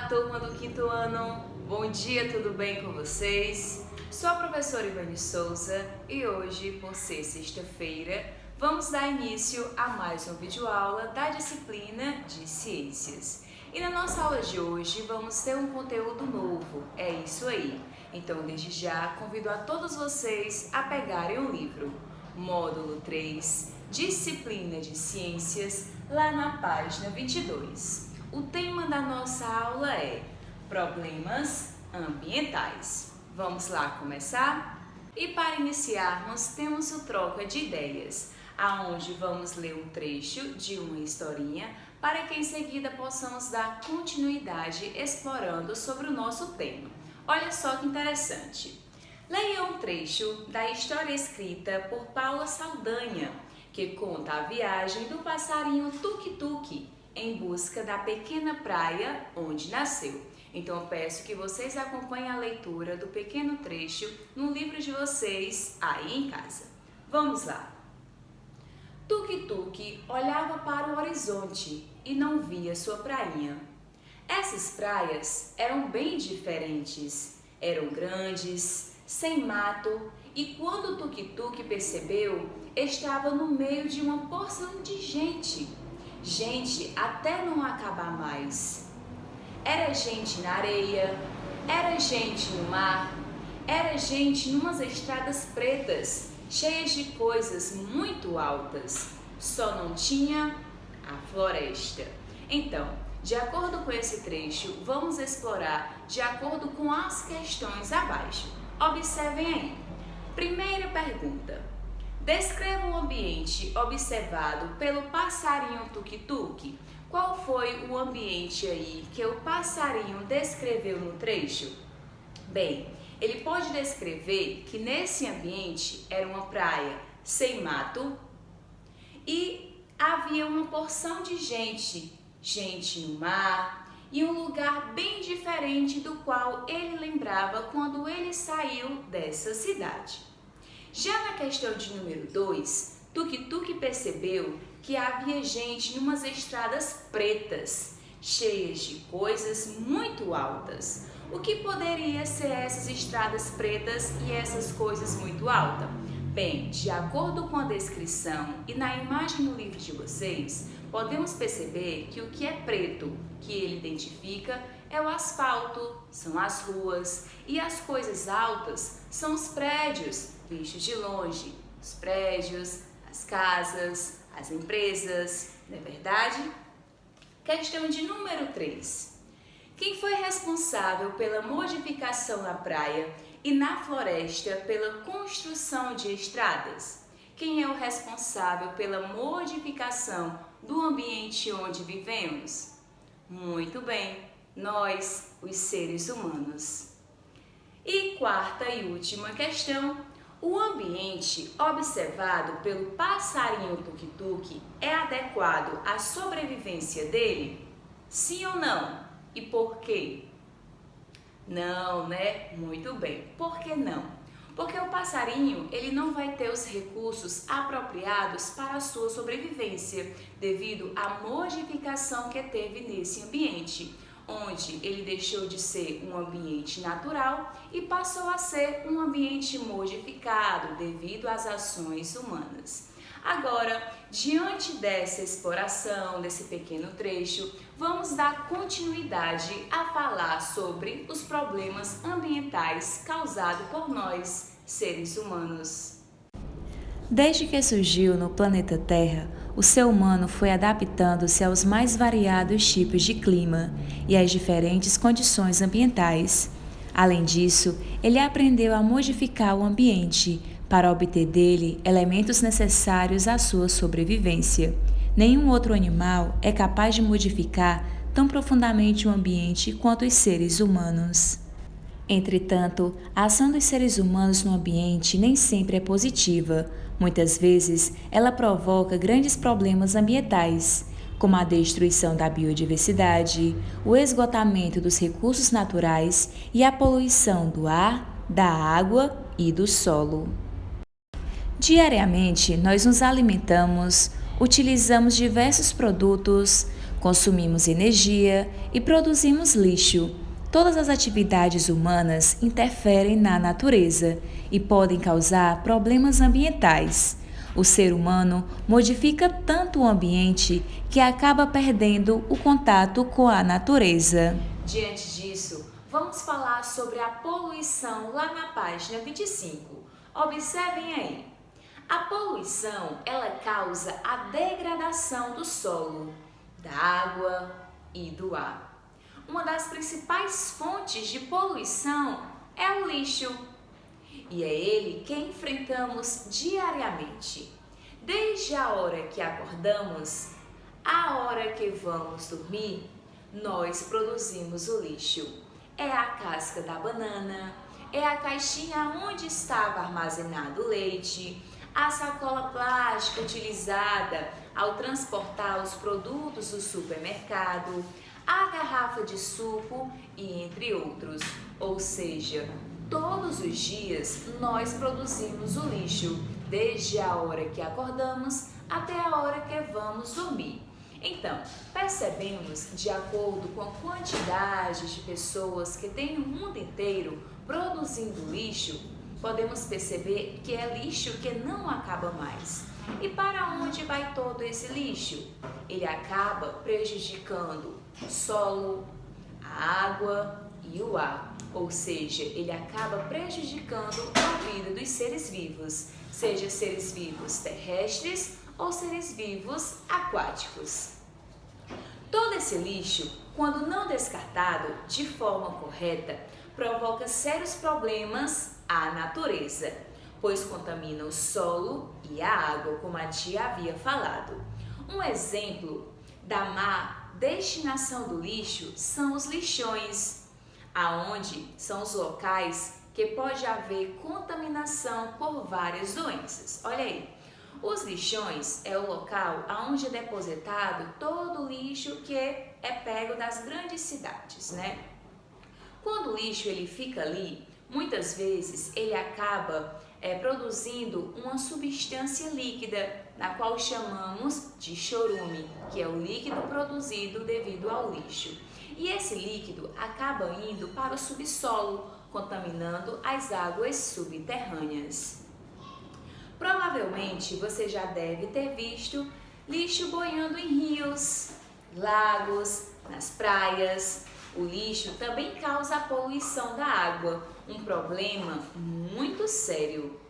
Olá, turma do quinto ano! Bom dia, tudo bem com vocês? Sou a professora Ivani Souza e hoje, por ser sexta-feira, vamos dar início a mais uma videoaula da disciplina de Ciências. E na nossa aula de hoje vamos ter um conteúdo novo, é isso aí. Então, desde já, convido a todos vocês a pegarem o livro Módulo 3, Disciplina de Ciências, lá na página 22. O tema da nossa aula é Problemas Ambientais. Vamos lá começar? E para iniciarmos, temos o Troca de Ideias, aonde vamos ler um trecho de uma historinha para que em seguida possamos dar continuidade explorando sobre o nosso tema. Olha só que interessante. Leia um trecho da história escrita por Paula Saldanha, que conta a viagem do passarinho Tuk-Tuk em busca da pequena praia onde nasceu. Então eu peço que vocês acompanhem a leitura do pequeno trecho no livro de vocês aí em casa. Vamos lá! Tuk-Tuk olhava para o horizonte e não via sua prainha. Essas praias eram bem diferentes, eram grandes, sem mato, e quando Tuk-Tuk percebeu, estava no meio de uma porção de gente. Gente até não acabar mais. Era gente na areia, era gente no mar, era gente numas estradas pretas, cheias de coisas muito altas. Só não tinha a floresta. Então, de acordo com esse trecho, vamos explorar de acordo com as questões abaixo. Observem aí. Primeira pergunta. Descreva o ambiente observado pelo passarinho Tuk-Tuk. Qual foi o ambiente aí que o passarinho descreveu no trecho? Bem, ele pode descrever que nesse ambiente era uma praia sem mato e havia uma porção de gente no mar e um lugar bem diferente do qual ele lembrava quando ele saiu dessa cidade. Já na questão de número 2, Tuk-Tuk percebeu que havia gente numas estradas pretas, cheias de coisas muito altas. O que poderia ser essas estradas pretas e essas coisas muito altas? Bem, de acordo com a descrição e na imagem no livro de vocês, podemos perceber que o que é preto, que ele identifica, é o asfalto, são as ruas, e as coisas altas são os prédios, vistos de longe, os prédios, as casas, as empresas, não é verdade? Questão de número 3. Quem foi responsável pela modificação na praia e na floresta pela construção de estradas? Quem é o responsável pela modificação do ambiente onde vivemos? Muito bem, nós, os seres humanos. E quarta e última questão. O ambiente observado pelo passarinho Tuk-Tuk é adequado à sobrevivência dele? Sim ou não? E por quê? Não, né? Muito bem. Por que não? Porque o passarinho, ele não vai ter os recursos apropriados para a sua sobrevivência, devido à modificação que teve nesse ambiente, onde ele deixou de ser um ambiente natural e passou a ser um ambiente modificado devido às ações humanas. Agora, diante dessa exploração, desse pequeno trecho, vamos dar continuidade a falar sobre os problemas ambientais causados por nós, seres humanos. Desde que surgiu no planeta Terra, o ser humano foi adaptando-se aos mais variados tipos de clima e às diferentes condições ambientais. Além disso, ele aprendeu a modificar o ambiente para obter dele elementos necessários à sua sobrevivência. Nenhum outro animal é capaz de modificar tão profundamente o ambiente quanto os seres humanos. Entretanto, a ação dos seres humanos no ambiente nem sempre é positiva. Muitas vezes, ela provoca grandes problemas ambientais, como a destruição da biodiversidade, o esgotamento dos recursos naturais e a poluição do ar, da água e do solo. Diariamente, nós nos alimentamos, utilizamos diversos produtos, Consumimos energia e produzimos lixo. Todas as atividades humanas interferem na natureza e podem causar problemas ambientais. O ser humano modifica tanto o ambiente que acaba perdendo o contato com a natureza. Diante disso, vamos falar sobre a poluição lá na página 25. Observem aí. A poluição, ela causa a degradação do solo, da água e do ar. Uma das principais fontes de poluição é o lixo, e é ele que enfrentamos diariamente. Desde a hora que acordamos, à hora que vamos dormir, nós produzimos o lixo. É a casca da banana, é a caixinha onde estava armazenado o leite, a sacola plástica utilizada ao transportar os produtos do supermercado, a garrafa de suco e entre outros. Ou seja, todos os dias nós produzimos o lixo, desde a hora que acordamos até a hora que vamos dormir. Então, percebemos, de acordo com a quantidade de pessoas que tem no mundo inteiro produzindo lixo, podemos perceber que é lixo que não acaba mais. E para onde vai todo esse lixo? Ele acaba prejudicando o solo, a água e o ar. Ou seja, ele acaba prejudicando a vida dos seres vivos, seja seres vivos terrestres ou seres vivos aquáticos. Todo esse lixo, quando não descartado de forma correta, provoca sérios problemas à natureza, pois contamina o solo e a água, como a tia havia falado. Um exemplo da má destinação do lixo são os lixões, aonde são os locais que pode haver contaminação por várias doenças. Olha aí, os lixões é o local onde é depositado todo o lixo que é pego das grandes cidades, né? Quando o lixo ele fica ali, muitas vezes ele acaba produzindo uma substância líquida, na qual chamamos de chorume, que é o líquido produzido devido ao lixo. E esse líquido acaba indo para o subsolo, contaminando as águas subterrâneas. Provavelmente você já deve ter visto lixo boiando em rios, lagos, nas praias. O lixo também causa a poluição da água, um problema muito sério.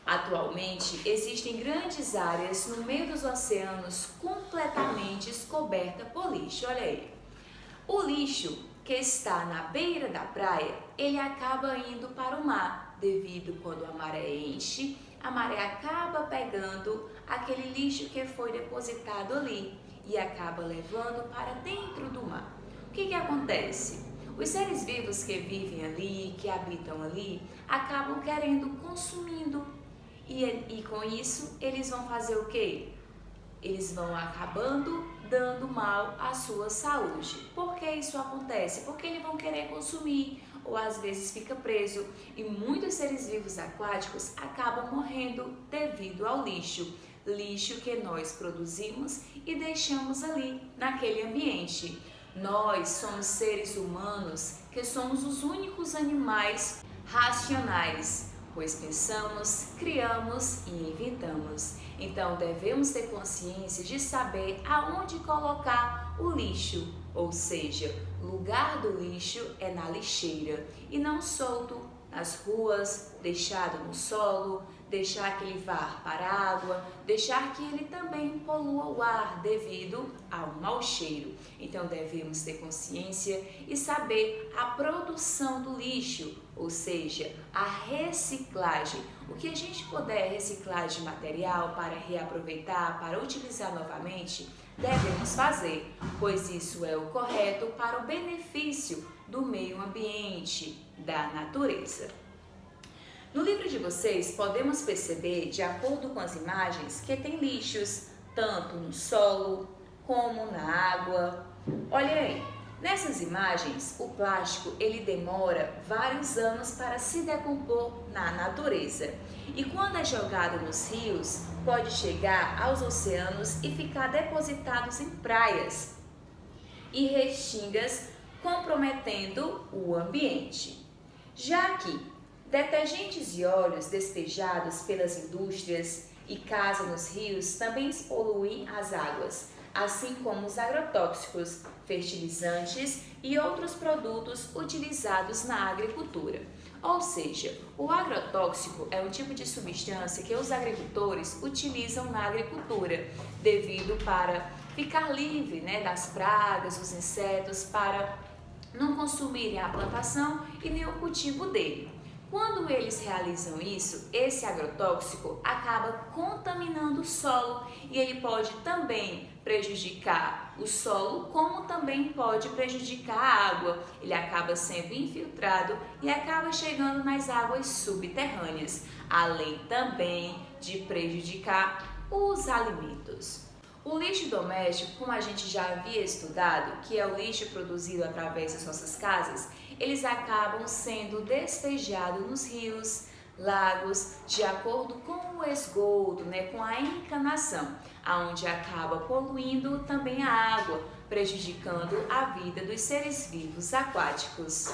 Atualmente, existem grandes áreas no meio dos oceanos completamente cobertas por lixo. Olha aí. O lixo que está na beira da praia, ele acaba indo para o mar, devido quando a maré enche, a maré acaba pegando aquele lixo que foi depositado ali e acaba levando para dentro do mar. O que acontece? Os seres vivos que vivem ali, que habitam ali, acabam querendo, consumindo. E com isso, eles vão fazer o quê? Eles vão acabando dando mal à sua saúde. Por que isso acontece? Porque eles vão querer consumir, ou às vezes fica preso. E muitos seres vivos aquáticos acabam morrendo devido ao lixo. Lixo que nós produzimos e deixamos ali, naquele ambiente. Nós somos seres humanos que somos os únicos animais racionais, pois pensamos, criamos e inventamos. Então devemos ter consciência de saber aonde colocar o lixo, ou seja, o lugar do lixo é na lixeira e não solto nas ruas, deixado no solo, deixar que ele vá para a água, deixar que ele também polua o ar devido ao mau cheiro. Então devemos ter consciência e saber a produção do lixo, ou seja, a reciclagem. O que a gente puder reciclar de material para reaproveitar, para utilizar novamente, devemos fazer, pois isso é o correto para o benefício do meio ambiente, da natureza. No livro de vocês, podemos perceber, de acordo com as imagens, que tem lixos, tanto no solo como na água. Olha aí, nessas imagens, o plástico ele demora vários anos para se decompor na natureza. E quando é jogado nos rios, pode chegar aos oceanos e ficar depositados em praias. e restingas, comprometendo o ambiente. Já que detergentes e óleos despejados pelas indústrias e caça nos rios também poluem as águas, assim como os agrotóxicos, fertilizantes e outros produtos utilizados na agricultura. Ou seja, o agrotóxico é um tipo de substância que os agricultores utilizam na agricultura, devido para ficar livre, das pragas, dos insetos, para não consumirem a plantação e nem o cultivo dele. Quando eles realizam isso, esse agrotóxico acaba contaminando o solo e ele pode também prejudicar o solo, como também pode prejudicar a água. Ele acaba sendo infiltrado e acaba chegando nas águas subterrâneas, além também de prejudicar os alimentos. O lixo doméstico, como a gente já havia estudado, que é o lixo produzido através das nossas casas, eles acabam sendo despejados nos rios, lagos, de acordo com o esgoto, com a encanação, aonde acaba poluindo também a água, prejudicando a vida dos seres vivos aquáticos.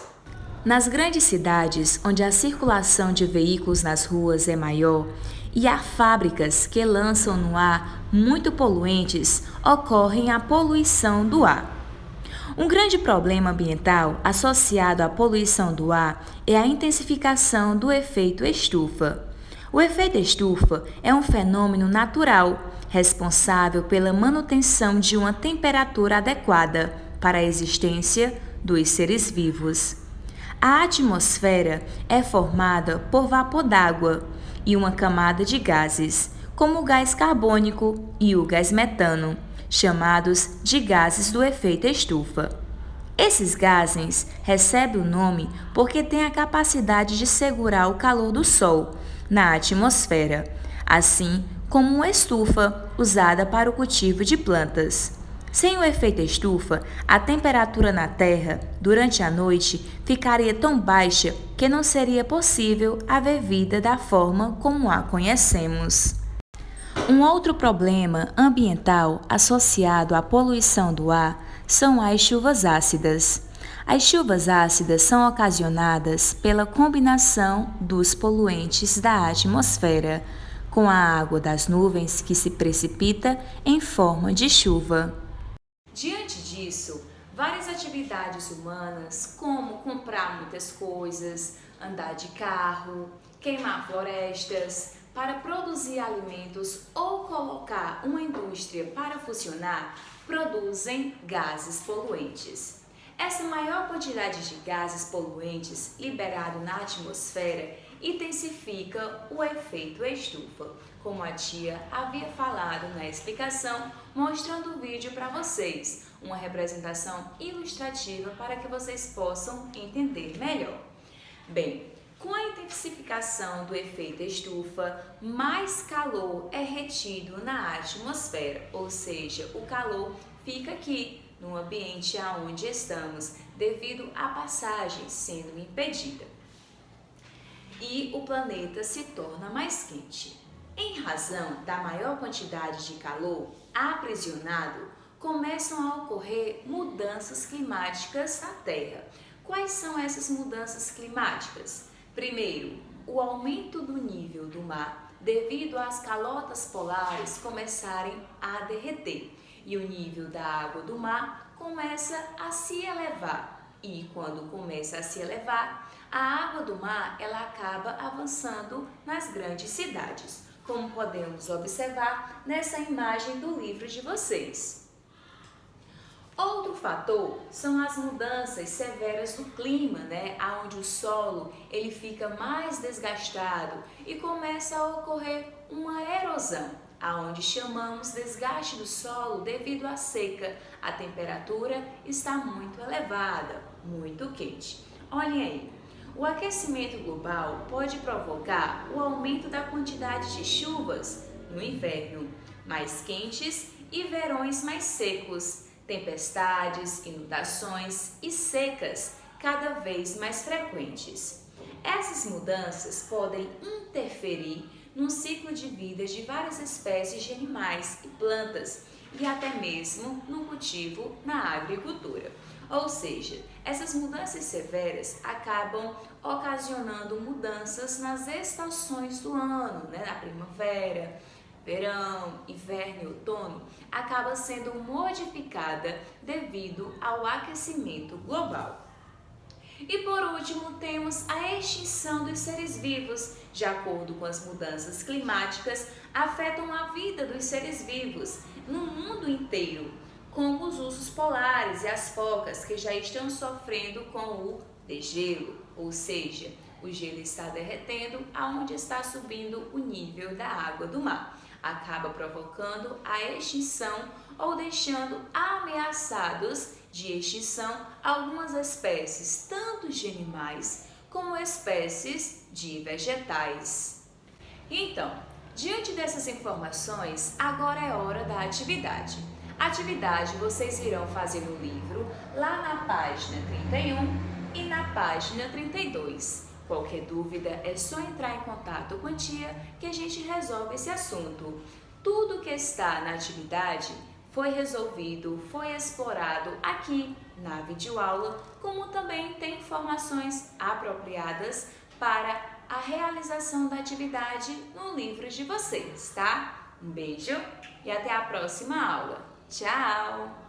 Nas grandes cidades, onde a circulação de veículos nas ruas é maior e há fábricas que lançam no ar muito poluentes, ocorre a poluição do ar. Um grande problema ambiental associado à poluição do ar é a intensificação do efeito estufa. O efeito estufa é um fenômeno natural, responsável pela manutenção de uma temperatura adequada para a existência dos seres vivos. A atmosfera é formada por vapor d'água e uma camada de gases, como o gás carbônico e o gás metano, chamados de gases do efeito estufa. Esses gases recebem o nome porque têm a capacidade de segurar o calor do Sol na atmosfera, assim como uma estufa usada para o cultivo de plantas. Sem o efeito estufa, a temperatura na Terra durante a noite ficaria tão baixa que não seria possível haver vida da forma como a conhecemos. Um outro problema ambiental associado à poluição do ar são as chuvas ácidas. As chuvas ácidas são ocasionadas pela combinação dos poluentes da atmosfera com a água das nuvens que se precipita em forma de chuva. Diante disso, várias atividades humanas, como comprar muitas coisas, andar de carro, queimar florestas para produzir alimentos ou colocar uma indústria para funcionar, produzem gases poluentes. Essa maior quantidade de gases poluentes liberado na atmosfera intensifica o efeito estufa, como a tia havia falado na explicação, mostrando o vídeo para vocês, uma representação ilustrativa para que vocês possam entender melhor. Bem, com a intensificação do efeito estufa, mais calor é retido na atmosfera, ou seja, o calor fica aqui no ambiente onde estamos, devido à passagem sendo impedida. E o planeta se torna mais quente. Em razão da maior quantidade de calor aprisionado, começam a ocorrer mudanças climáticas na Terra. Quais são essas mudanças climáticas? Primeiro, o aumento do nível do mar devido às calotas polares começarem a derreter e o nível da água do mar começa a se elevar. E quando começa a se elevar, a água do mar ela acaba avançando nas grandes cidades, como podemos observar nessa imagem do livro de vocês. Outro fator são as mudanças severas do clima, onde o solo ele fica mais desgastado e começa a ocorrer uma erosão, aonde chamamos desgaste do solo devido à seca. A temperatura está muito elevada, muito quente. Olhem aí, o aquecimento global pode provocar o aumento da quantidade de chuvas no inverno mais quentes e verões mais secos, tempestades, inundações e secas cada vez mais frequentes. Essas mudanças podem interferir no ciclo de vida de várias espécies de animais e plantas e até mesmo no cultivo na agricultura. Ou seja, essas mudanças severas acabam ocasionando mudanças nas estações do ano, né? Na primavera, verão, inverno e outono, acaba sendo modificada devido ao aquecimento global. E por último, temos a extinção dos seres vivos. De acordo com as mudanças climáticas, afetam a vida dos seres vivos no mundo inteiro, como os ursos polares e as focas, que já estão sofrendo com o degelo, ou seja, o gelo está derretendo aonde está subindo o nível da água do mar. Acaba provocando a extinção ou deixando ameaçados de extinção algumas espécies, tanto de animais como espécies de vegetais. Então, diante dessas informações, agora é hora da atividade. A atividade vocês irão fazer no livro, lá na página 31 e na página 32. Qualquer dúvida é só entrar em contato com a tia que a gente resolve esse assunto. Tudo que está na atividade foi resolvido, foi explorado aqui na videoaula, como também tem informações apropriadas para a realização da atividade no livro de vocês, tá? Um beijo e até a próxima aula. Tchau!